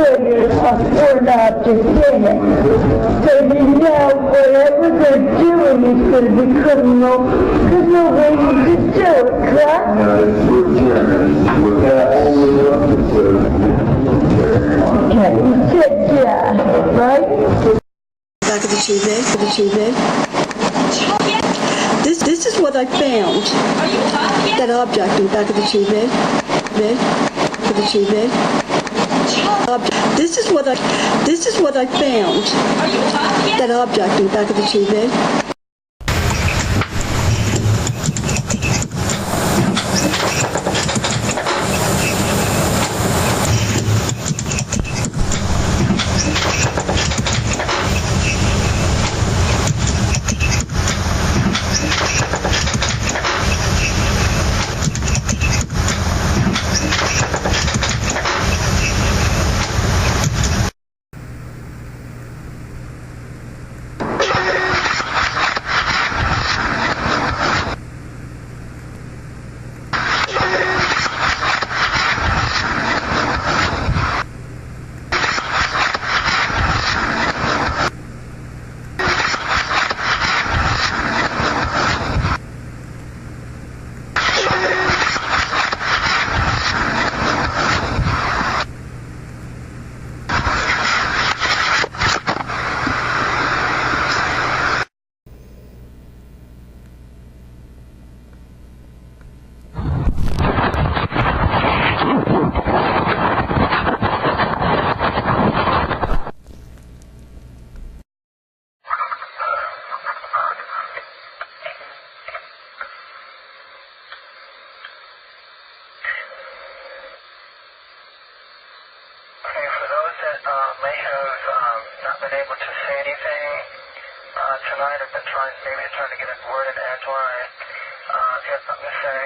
putting a foreign object in it. So you know whatever they're doing is going to be criminal because nobody can do it, correct? Okay, you said yeah, right? Back of the TV. This is what I found. That object in the back of the TV. This is what I found. That object in the back of the TV. May have not been able to say anything tonight. I've been trying to get it worded edgewise. If you have something to say.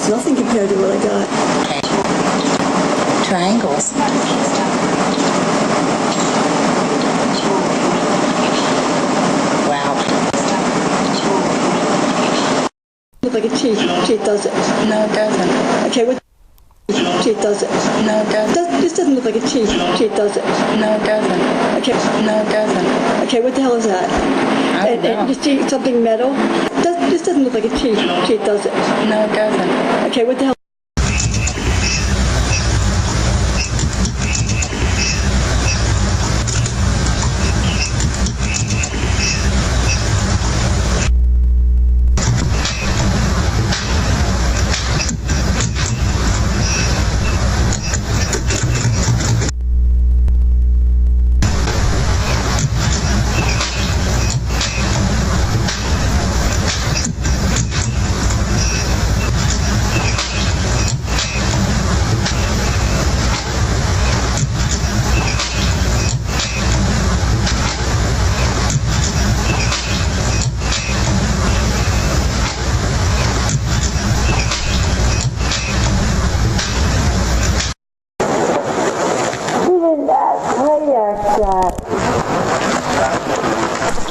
Nothing compared to what I got. Okay. Triangles. Wow. Look like a T. It does it. No, it doesn't. Okay, what? It does it. No, it doesn't. This doesn't look like a T. It does it. No, it doesn't. Okay. No, it doesn't. Okay, what the hell is that? I don't know. You see something metal? This doesn't look like a T. It does it. No, it doesn't. Okay, what the hell?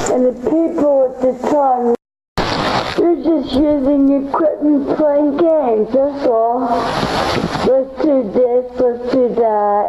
And the people at the time, they're just using equipment playing games, that's all. Let's do this, let's do that.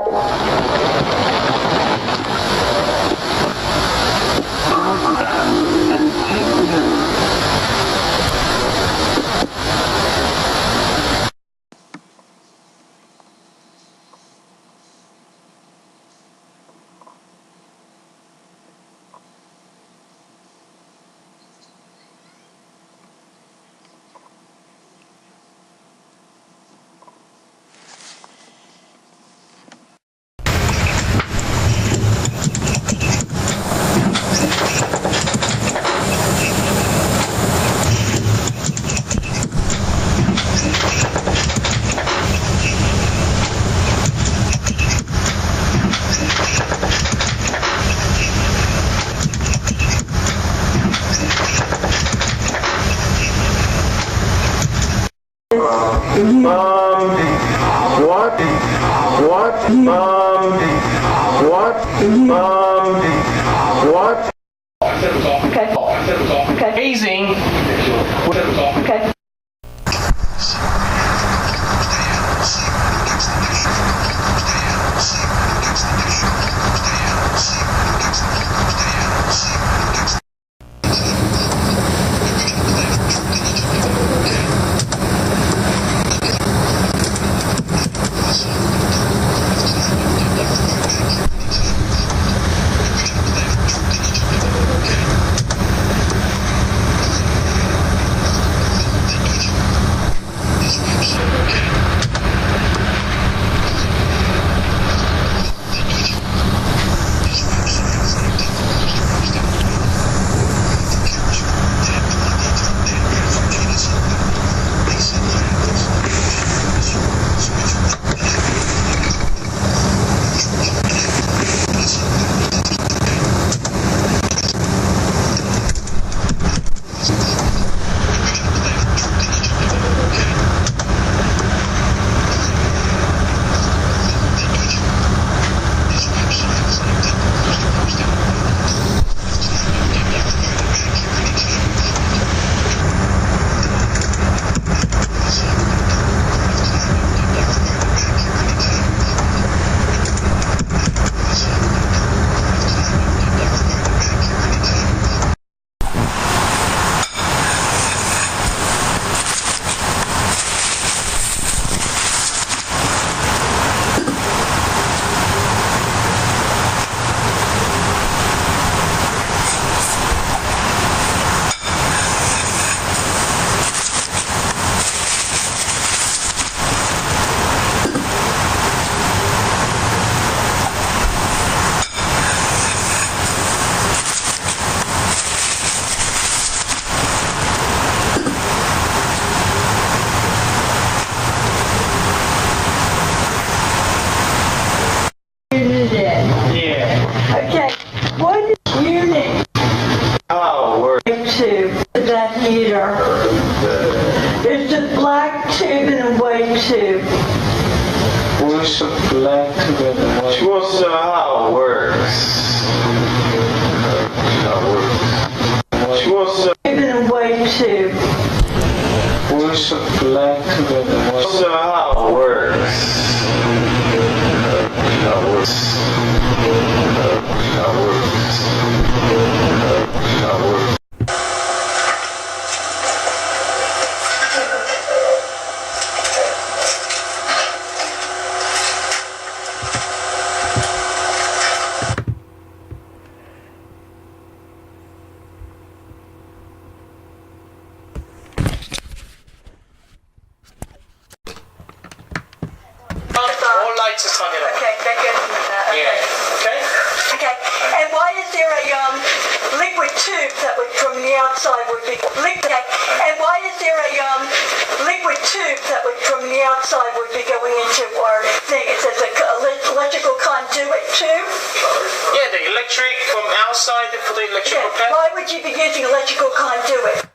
What? Okay. Okay. Amazing. Okay. Okay, what unit tube is that heater? It's a black tube and a white tube. What's a black tube and white? She wants to know how it works. She wants to Tube and a white tube. what's a black tube and white? She wants to know how it works. All lights are turning on. Okay, that goes with that. Okay. Yeah. Okay. Okay. And why is there a liquid tube that would from the outside would be liquid? Okay. And why is there a liquid tube that would from the outside would be going into our thing? It says electrical conduit tube. Yeah, the electric from outside for the electrical Yeah. Why would you be using electrical conduit?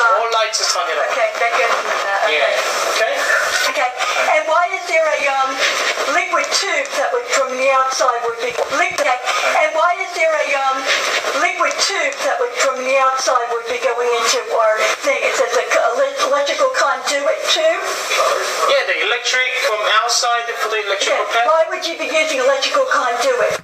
All lights are turning on. Okay, that goes with that. Okay. Yeah. Okay. Okay. And why is there a liquid tube that would from the outside would be liquid? Okay. And why is there a liquid tube that would from the outside would be going into our thing? It says electrical conduit tube. Yeah, the electric from outside for the electrical Yeah. Why would you be using electrical conduit?